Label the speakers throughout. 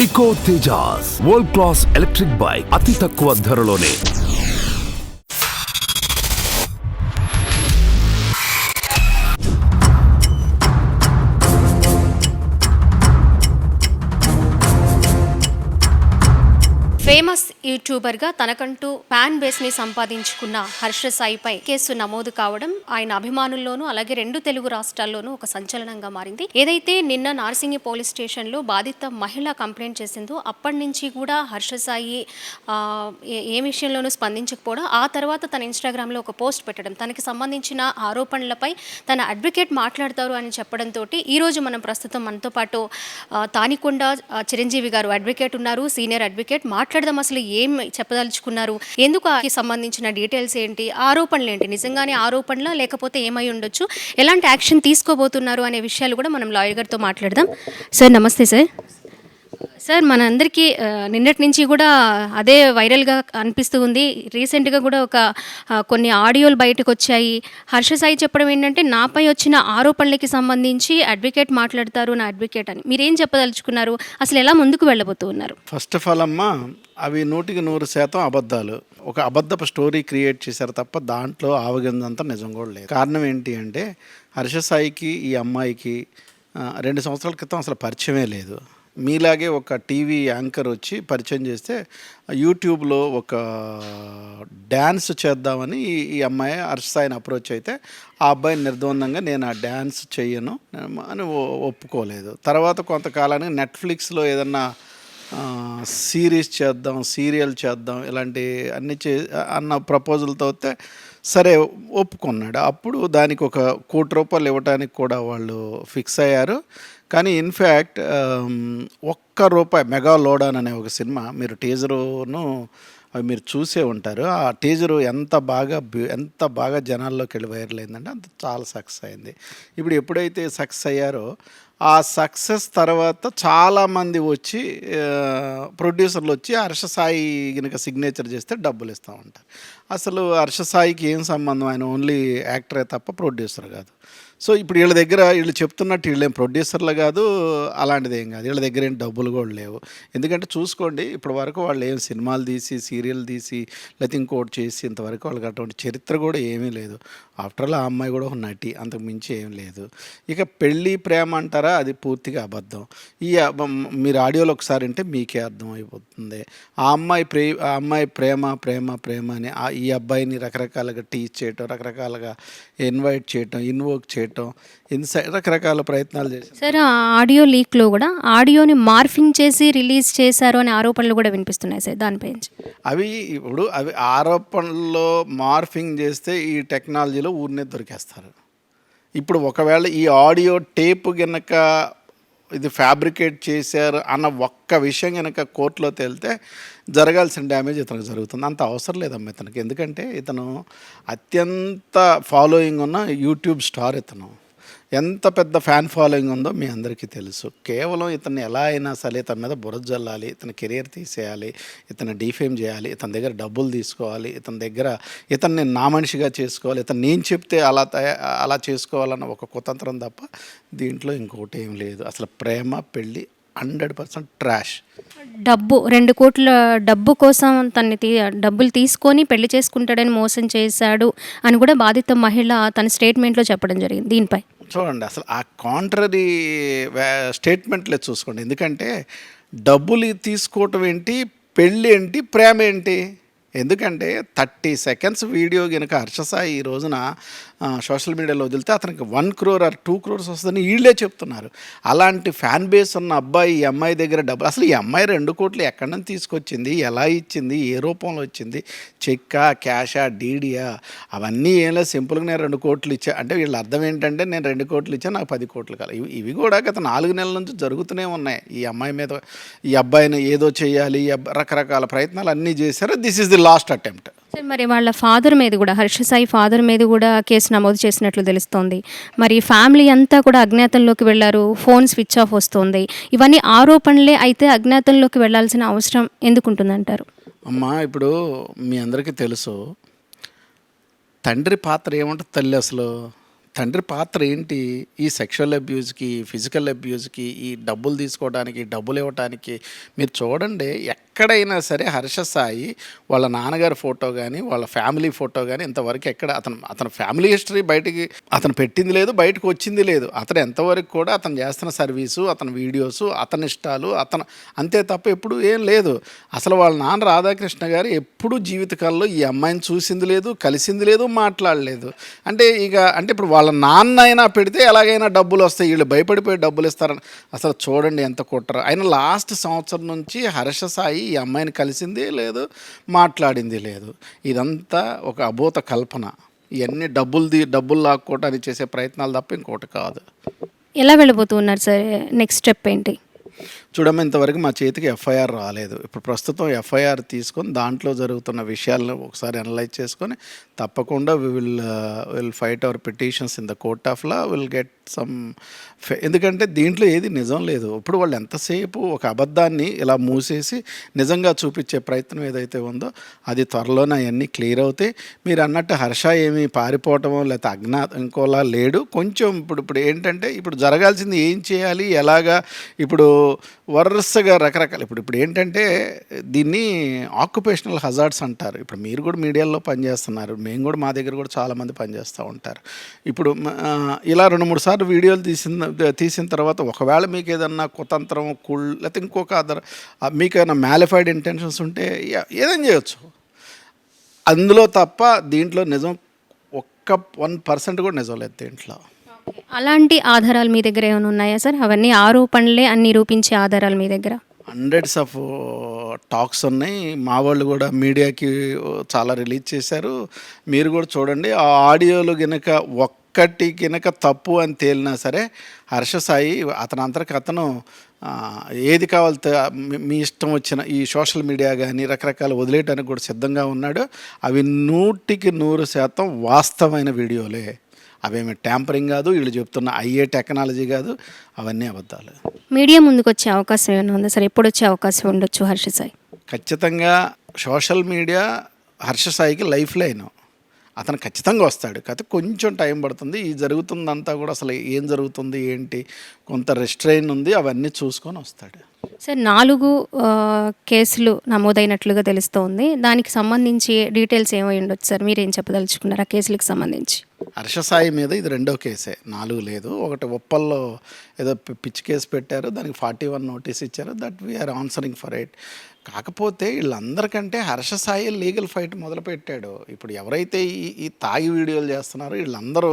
Speaker 1: Eco Tejas world class electric bike అతి తక్కువ ధరలోనే.
Speaker 2: Famous యూట్యూబర్గా తనకంటూ ఫ్యాన్ బేస్ని సంపాదించుకున్న హర్ష సాయిపై కేసు నమోదు కావడం ఆయన అభిమానుల్లోనూ అలాగే 2 తెలుగు రాష్ట్రాల్లోనూ ఒక సంచలనంగా మారింది. ఏదైతే నిన్న నార్సింగి పోలీస్ స్టేషన్లో బాధిత మహిళ కంప్లైంట్ చేసిందో అప్పటి నుంచి కూడా హర్ష సాయి ఏ విషయంలోనూ స్పందించకపోవడం, ఆ తర్వాత తన ఇన్స్టాగ్రామ్లో ఒక పోస్ట్ పెట్టడం, తనకి సంబంధించిన ఆరోపణలపై తన అడ్వకేట్ మాట్లాడతారు అని చెప్పడంతో ఈరోజు మనం ప్రస్తుతం మనతో పాటు తానికొండ చిరంజీవి గారు అడ్వకేట్ ఉన్నారు, సీనియర్ అడ్వకేట్. మాట్లాడదాం, అసలు ఏం చెప్పదలుచుకున్నారు, ఎందుకు సంబంధించిన డీటెయిల్స్ ఏంటి, ఆరోపణలు ఏంటి, నిజంగానే ఆరోపణలా లేకపోతే ఏమై ఉండొచ్చు, ఎలాంటి యాక్షన్ తీసుకోబోతున్నారు అనే విషయాలు కూడా మనం లాయర్ గారితో మాట్లాడదాం. సార్ నమస్తే. సార్ మనందరికీ నిన్నటి నుంచి కూడా అదే వైరల్గా అనిపిస్తూ ఉంది. రీసెంట్గా కూడా కొన్ని ఆడియోలు బయటకు వచ్చాయి. హర్ష సాయి చెప్పడం ఏంటంటే, నాపై వచ్చిన ఆరోపణలకి సంబంధించి అడ్వకేట్ మాట్లాడతారు, నా అడ్వకేట్ అని. మీరేం చెప్పదలుచుకున్నారు, అసలు ఎలా ముందుకు వెళ్ళబోతూ ఉన్నారు?
Speaker 3: ఫస్ట్ ఆఫ్ ఆల్ అమ్మా, అవి 100% అబద్ధాలు. ఒక అబద్ధపు స్టోరీ క్రియేట్ చేశారు తప్ప దాంట్లో ఆవగిందంతా నిజం కూడా లేదు. కారణం ఏంటి అంటే, హర్ష సాయికి ఈ అమ్మాయికి 2 సంవత్సరాల క్రితం అసలు పరిచయమే లేదు. మీలాగే ఒక టీవీ యాంకర్ వచ్చి పరిచయం చేస్తే యూట్యూబ్లో ఒక డ్యాన్స్ చేద్దామని ఈ అమ్మాయి హర్ష సాయిని అప్రోచ్ అయితే, ఆ అబ్బాయిని నిర్ద్వందంగా నేను ఆ డ్యాన్స్ చెయ్యను అని ఒప్పుకోలేదు. తర్వాత కొంతకాలానికి నెట్ఫ్లిక్స్లో ఏదన్నా సిరీస్ చేద్దాం, సీరియల్ చేద్దాం, ఇలాంటి అన్ని అన్న ప్రపోజల్తో వస్తే సరే ఒప్పుకున్నాడు. అప్పుడు దానికి ఒక ₹1,00,00,000 ఇవ్వడానికి కూడా వాళ్ళు ఫిక్స్ అయ్యారు. కానీ ఇన్ఫ్యాక్ట్ ₹1 మెగా లోడాన్ అనే ఒక సినిమా, మీరు టీజరును అవి మీరు చూసే ఉంటారు. ఆ టీజరు ఎంత బాగా జనాల్లోకి వెళ్ళి వైరల్ అయిందంటే అంత చాలా సక్సెస్ అయింది. ఇప్పుడు ఎప్పుడైతే సక్సెస్ అయ్యారో, ఆ సక్సెస్ తర్వాత చాలామంది వచ్చి ప్రొడ్యూసర్లు వచ్చి హర్ష సాయి కనుక సిగ్నేచర్ చేస్తే డబ్బులు ఇస్తూ ఉంటారు. అసలు హర్ష సాయికి ఏం సంబంధం, ఆయన ఓన్లీ యాక్టరే తప్ప ప్రొడ్యూసర్ కాదు. సో ఇప్పుడు వీళ్ళు చెప్తున్నట్టు వీళ్ళేం ప్రొడ్యూసర్లు కాదు, అలాంటిది ఏం కాదు. వీళ్ళ దగ్గర ఏం డబ్బులు కూడా లేవు. ఎందుకంటే చూసుకోండి, ఇప్పటి వరకు వాళ్ళు ఏం సినిమాలు తీసి, సీరియల్ తీసి, లేకపోతే ఇంకోటి చేసి ఇంతవరకు వాళ్ళకి అటువంటి చరిత్ర కూడా ఏమీ లేదు. ఆఫ్టర్ ఆల్ ఆ అమ్మాయి కూడా ఒక నటి, అంతకు మించి ఏం లేదు. ఇక పెళ్ళి ప్రేమ అంటారా, అది పూర్తిగా అబద్ధం. మీరు ఆడియోలో ఒకసారి అంటే మీకే అర్థం అయిపోతుంది. ఆ అమ్మాయి ప్రేమ అని ఈ అబ్బాయిని రకరకాలుగా టీచ్ చేయటం, రకరకాలుగా ఇన్వైట్ చేయటం, ఇన్వోక్ చేయటం, రకరకాల ప్రయత్నాలు చేశారు.
Speaker 2: సరే, ఆడియో లీక్లో కూడా ఆడియోని మార్ఫింగ్ చేసి రిలీజ్ చేశారు అనే ఆరోపణలు కూడా వినిపిస్తున్నాయి సార్, దానిపై
Speaker 3: అవి ఆరోపణల్లో మార్ఫింగ్ చేస్తే ఈ టెక్నాలజీలో ఊరినే దొరికేస్తారు. ఇప్పుడు ఒకవేళ ఈ ఆడియో టేప్ గనక ఇది ఫ్యాబ్రికేట్ చేశారు అన్న ఒక్క విషయం కనుక కోర్టులో తేలితే జరగాల్సిన డ్యామేజ్ ఇతనికి జరుగుతుంది. అంత అవసరం లేదమ్మా ఇతనికి. ఎందుకంటే ఇతను అత్యంత ఫాలోయింగ్ ఉన్న యూట్యూబ్ స్టార్. ఇతను ఎంత పెద్ద ఫ్యాన్ ఫాలోయింగ్ ఉందో మీ అందరికీ తెలుసు. కేవలం ఇతన్ని ఎలా అయినా సరే ఇతని మీద బురద జల్లాలి, ఇతని కెరియర్ తీసేయాలి, ఇతన్ని డీఫేమ్ చేయాలి, ఇతని దగ్గర డబ్బులు తీసుకోవాలి, ఇతన్ని నా మనిషిగా చేసుకోవాలి, ఇతను నేను చెప్తే అలా చేసుకోవాలన్న ఒక కుతంత్రం తప్ప దీంట్లో ఇంకోటి ఏం లేదు. అసలు ప్రేమ పెళ్ళి 100% ట్రాష్.
Speaker 2: డబ్బు 2 కోట్ల డబ్బు కోసం డబ్బులు తీసుకొని పెళ్లి చేసుకుంటాడని మోసం చేశాడు అని కూడా బాధిత మహిళ తన స్టేట్మెంట్లో చెప్పడం జరిగింది. దీనిపై
Speaker 3: చూడండి, అసలు ఆ కాంట్రరీ స్టేట్మెంట్లే చూసుకోండి. ఎందుకంటే డబ్బులు తీసుకోవటం ఏంటి, పెళ్ళి ఏంటి, ప్రేమ ఏంటి? ఎందుకంటే 30 seconds వీడియో కనుక హర్ష సాయి ఈ రోజున సోషల్ మీడియాలో వదిలితే అతనికి 1 crore or 2 crores వస్తుందని వీళ్ళే చెప్తున్నారు. అలాంటి ఫ్యాన్ బేస్ ఉన్న అబ్బాయి ఈ అమ్మాయి దగ్గర డబ్బులు, అసలు ఈ అమ్మాయి 2 కోట్లు ఎక్కడి నుంచి తీసుకొచ్చింది, ఎలా ఇచ్చింది, ఏ రూపంలో వచ్చింది, చెక్కా, క్యాషా, డీడీయా, అవన్నీ ఏం లేదు. సింపుల్గా నేను 2 కోట్లు ఇచ్చా అంటే వీళ్ళ అర్థం ఏంటంటే, నేను 2 కోట్లు ఇచ్చా, నాకు 10 కోట్లు కాదు. ఇవి కూడా గత 4 నెలల నుంచి జరుగుతూనే ఉన్నాయి. ఈ అమ్మాయి మీద, ఈ అబ్బాయిని ఏదో చేయాలి, రకరకాల ప్రయత్నాలు అన్నీ చేశారు. This is the last attempt.
Speaker 2: మరి వాళ్ళ ఫాదర్ మీద కూడా, హర్ష సాయి ఫాదర్ మీద కూడా కేసు నమోదు చేసినట్లు తెలుస్తోంది. మరి ఫ్యామిలీ అంతా కూడా అజ్ఞాతంలోకి వెళ్ళారు, ఫోన్ స్విచ్ ఆఫ్ వస్తుంది. ఇవన్నీ ఆరోపణలే అయితే అజ్ఞాతంలోకి వెళ్ళాల్సిన అవసరం ఎందుకుంటుందంటారు?
Speaker 3: అమ్మా, ఇప్పుడు మీ అందరికీ తెలుసు, తండ్రి పాత్ర ఏమంటుంది తల్లి. అసలు తండ్రి పాత్ర ఏంటి? ఈ సెక్షువల్ అబ్యూస్‌కి, ఫిజికల్ అబ్యూస్‌కి, ఈ డబ్బులు తీసుకోవడానికి, డబ్బులు ఇవ్వటానికి మీరు చూడండి ఎక్కడైనా సరే హర్ష సాయి వాళ్ళ నాన్నగారి ఫోటో గానీ, వాళ్ళ ఫ్యామిలీ ఫోటో గానీ ఇంతవరకు ఎక్కడ అతని ఫ్యామిలీ హిస్టరీ బయటికి అతను పెట్టింది లేదు, బయటకు వచ్చింది లేదు. అతను ఎంతవరకు కూడా అతను చేస్తున్న సర్వీసు, అతని వీడియోసు, అతని ఇష్టాలు, అంతే తప్ప ఎప్పుడు ఏం లేదు. అసలు వాళ్ళ నాన్న రాధాకృష్ణ గారు ఎప్పుడూ జీవితకాలంలో ఈ అమ్మాయిని చూసింది లేదు, కలిసింది లేదు, మాట్లాడలేదు. అంటే ఇప్పుడు వాళ్ళ నాన్న అయినా పెడితే ఎలాగైనా డబ్బులు వస్తాయి, వీళ్ళు భయపడిపోయి డబ్బులు ఇస్తారని అసలు చూడండి ఎంత కుట్ర. అయినా లాస్ట్ సంవత్సరం నుంచి హర్ష సాయి ఈ అమ్మాయిని కలిసింది లేదు, మాట్లాడింది లేదు. ఇదంతా ఒక అభూత కల్పన. ఇవన్నీ డబ్బులు లాక్కోవడానికి చేసే ప్రయత్నాలు తప్ప ఇంకోటి కాదు.
Speaker 2: ఎలా వెళ్ళబోతూ ఉన్నారు సార్? నెక్స్ట్ స్టెప్ ఏంటి?
Speaker 3: చూడమ్మ, ఇంతవరకు మా చేతికి ఎఫ్ఐఆర్ రాలేదు. ఇప్పుడు ప్రస్తుతం ఎఫ్ఐఆర్ తీసుకొని దాంట్లో జరుగుతున్న విషయాలను ఒకసారి అనలైజ్ చేసుకొని తప్పకుండా will fight our petitions in the court of law, will get some. ఎందుకంటే దీంట్లో ఏది నిజం లేదు. ఇప్పుడు వాళ్ళు ఎంతసేపు ఒక అబద్ధాన్ని ఇలా మూసేసి నిజంగా చూపించే ప్రయత్నం ఏదైతే ఉందో అది త్వరలోనే అవన్నీ క్లియర్ అవుతాయి. మీరు అన్నట్టు హర్ష ఏమి పారిపోవటమో లేకపోతే ఇంకోలా లేడు. కొంచెం ఇప్పుడు ఏంటంటే ఇప్పుడు జరగాల్సింది ఏం చేయాలి, ఎలాగా, ఇప్పుడు వరుసగా రకరకాల ఇప్పుడు ఏంటంటే దీన్ని ఆక్యుపేషనల్ హజార్డ్స్ అంటారు. ఇప్పుడు మీరు కూడా మీడియాలో పనిచేస్తున్నారు, మేము కూడా మా దగ్గర కూడా చాలామంది పనిచేస్తూ ఉంటారు. ఇప్పుడు ఇలా 2-3 సార్లు వీడియోలు తీసిన తర్వాత ఒకవేళ మీకు ఏదన్నా కుతంత్రం లేకపోతే ఇంకొక మీకు ఏదైనా మ్యాలిఫైడ్ ఇంటెన్షన్స్ ఉంటే ఏదైనా చేయొచ్చు. అందులో తప్ప దీంట్లో నిజం 1% కూడా నిజం లేదు దీంట్లో.
Speaker 2: అలాంటి ఆధారాలు మీ దగ్గర ఏమైనా ఉన్నాయా సార్? అవన్నీ ఆరోపణలే అని నిరూపించే ఆధారాలు మీ దగ్గర?
Speaker 3: హండ్రెడ్స్ ఆఫ్ టాక్స్ ఉన్నాయి. మా వాళ్ళు కూడా మీడియాకి చాలా రిలీజ్ చేశారు. మీరు కూడా చూడండి. ఆ ఆడియోలు ఒక్కటి తప్పు అని తేలినా సరే హర్ష సాయి అతను ఏది కావాలి మీ ఇష్టం వచ్చిన ఈ సోషల్ మీడియా కానీ రకరకాల వదిలేయడానికి కూడా సిద్ధంగా ఉన్నాడు. అవి 100% వాస్తవమైన వీడియోలే. అవేమి ట్యాంపరింగ్ కాదు, వీళ్ళు చెప్తున్న టెక్నాలజీ కాదు, అవన్నీ అబద్ధాలు.
Speaker 2: మీడియా ముందుకు వచ్చే అవకాశం ఏమైనా ఉందా సార్? ఎప్పుడు వచ్చే అవకాశం ఉండొచ్చు హర్ష సాయి?
Speaker 3: ఖచ్చితంగా సోషల్ మీడియా హర్ష సాయికి లైఫ్ లైన్. అతను ఖచ్చితంగా వస్తాడు, కాకపోతే కొంచెం టైం పడుతుంది. ఈ జరుగుతుందంతా కూడా అసలు ఏం జరుగుతుంది ఏంటి కొంత రెస్ట్రైన్ ఉంది, అవన్నీ చూసుకొని వస్తాడు.
Speaker 2: సార్ 4 కేసులు నమోదైనట్లుగా తెలుస్తోంది. దానికి సంబంధించి డీటెయిల్స్ ఏమై ఉండొచ్చు సార్? మీరేం చెప్పదలుచుకున్నారు ఆ కేసులకు సంబంధించి?
Speaker 3: హర్ష సాయి మీద ఇది 2వ కేసే, 4 లేదు. ఒకటి ఉప్పల్లో ఏదో పిచ్చి కేసు పెట్టారు, దానికి 41 నోటీస్ ఇచ్చారు. That we're answering for it. కాకపోతే వీళ్ళందరికంటే హర్ష సాయి లీగల్ ఫైట్ మొదలుపెట్టాడు. ఇప్పుడు ఎవరైతే ఈ తాగి వీడియోలు చేస్తున్నారో వీళ్ళందరూ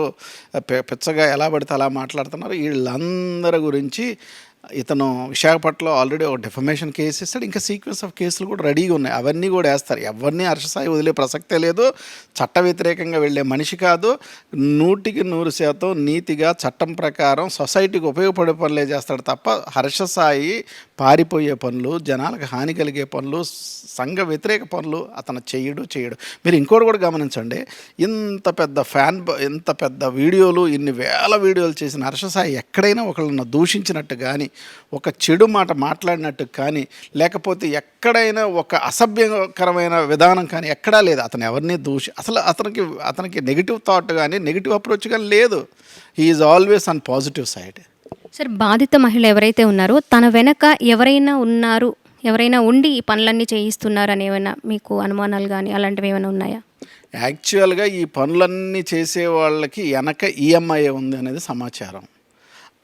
Speaker 3: పిచ్చగా ఎలా పడితే అలా మాట్లాడుతున్నారు. వీళ్ళందరి గురించి ఇతను విశాఖపట్నంలో ఆల్రెడీ ఒక డిఫమేషన్ కేసు ఇస్తాడు. ఇంకా సీక్వెన్స్ ఆఫ్ కేసులు కూడా రెడీగా ఉన్నాయి, అవన్నీ కూడా వేస్తారు. ఎవరిని హర్ష సాయి వదిలే ప్రసక్తే లేదు. చట్ట వ్యతిరేకంగా వెళ్ళే మనిషి కాదు. 100% నీతిగా చట్టం ప్రకారం సొసైటీకి ఉపయోగపడే పనులే చేస్తాడు తప్ప హర్ష సాయి పారిపోయే పనులు, జనాలకు హాని కలిగే పనులు, సంఘ వ్యతిరేక పనులు అతను చేయడు. మీరు ఇంకోటి కూడా గమనించండి. ఇంత పెద్ద వీడియోలు, ఇన్ని వేల వీడియోలు చేసిన హర్ష సాయి ఎక్కడైనా ఒకళ్ళని దూషించినట్టు కానీ, ఒక చెడు మాట మాట్లాడినట్టు కానీ, లేకపోతే ఎక్కడైనా ఒక అసభ్యకరమైన విధానం కానీ ఎక్కడా లేదు. అతను ఎవరిని అసలు అతనికి నెగిటివ్ థాట్ కానీ నెగిటివ్ అప్రోచ్ కానీ లేదు. He is always on positive side.
Speaker 2: Sir, బాధిత మహిళ ఎవరైతే ఉన్నారో తన వెనక ఎవరైనా ఉండి ఈ పనులన్నీ చేయిస్తున్నారు అని ఏమైనా మీకు అనుమానాలు కానీ అలాంటివి ఏమైనా ఉన్నాయా?
Speaker 3: యాక్చువల్గా ఈ పనులన్నీ చేసే వాళ్ళకి వెనక ఈఎంఐ ఉంది అనేది సమాచారం.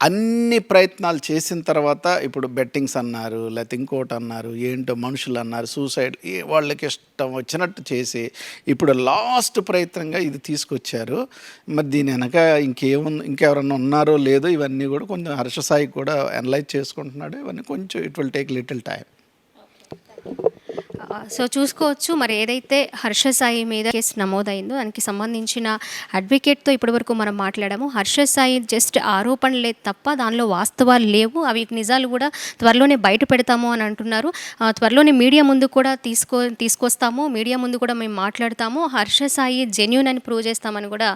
Speaker 3: అన్ని ప్రయత్నాలు చేసిన తర్వాత ఇప్పుడు బెట్టింగ్స్ అన్నారు, లేకపోతే ఇంకోటి అన్నారు, ఏంటో మనుషులు అన్నారు, సూసైడ్, వాళ్ళకి ఇష్టం వచ్చినట్టు చేసి ఇప్పుడు లాస్ట్ ప్రయత్నంగా ఇది తీసుకొచ్చారు. మరి దీని వెనక ఇంకెవరన్నా ఉన్నారో లేదో ఇవన్నీ కూడా కొంచెం హర్ష సాయి కూడా అనలైజ్ చేసుకుంటున్నాడు. ఇవన్నీ కొంచెం it will take little time.
Speaker 2: So చూసుకోవచ్చు, మరి ఏదైతే హర్ష సాయి మీద కేసు నమోదైందో దానికి సంబంధించిన అడ్వకేట్తో ఇప్పటివరకు మనం మాట్లాడాము. హర్ష సాయి జస్ట్ ఆరోపణలే తప్ప దానిలో వాస్తవాలు లేవు, అవి నిజాలు కూడా త్వరలోనే బయట పెడతాము అని అంటున్నారు. త్వరలోనే మీడియా ముందు కూడా తీసుకొస్తాము, మీడియా ముందు కూడా మేము మాట్లాడతాము, హర్ష సాయి జెన్యూన్ అని ప్రూవ్ చేస్తామని కూడా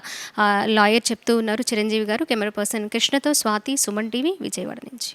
Speaker 2: లాయర్ చెప్తూ ఉన్నారు చిరంజీవి గారు. కెమెరా పర్సన్ కృష్ణతో స్వాతి, సుమన్ టీవీ, విజయవాడ నుంచి.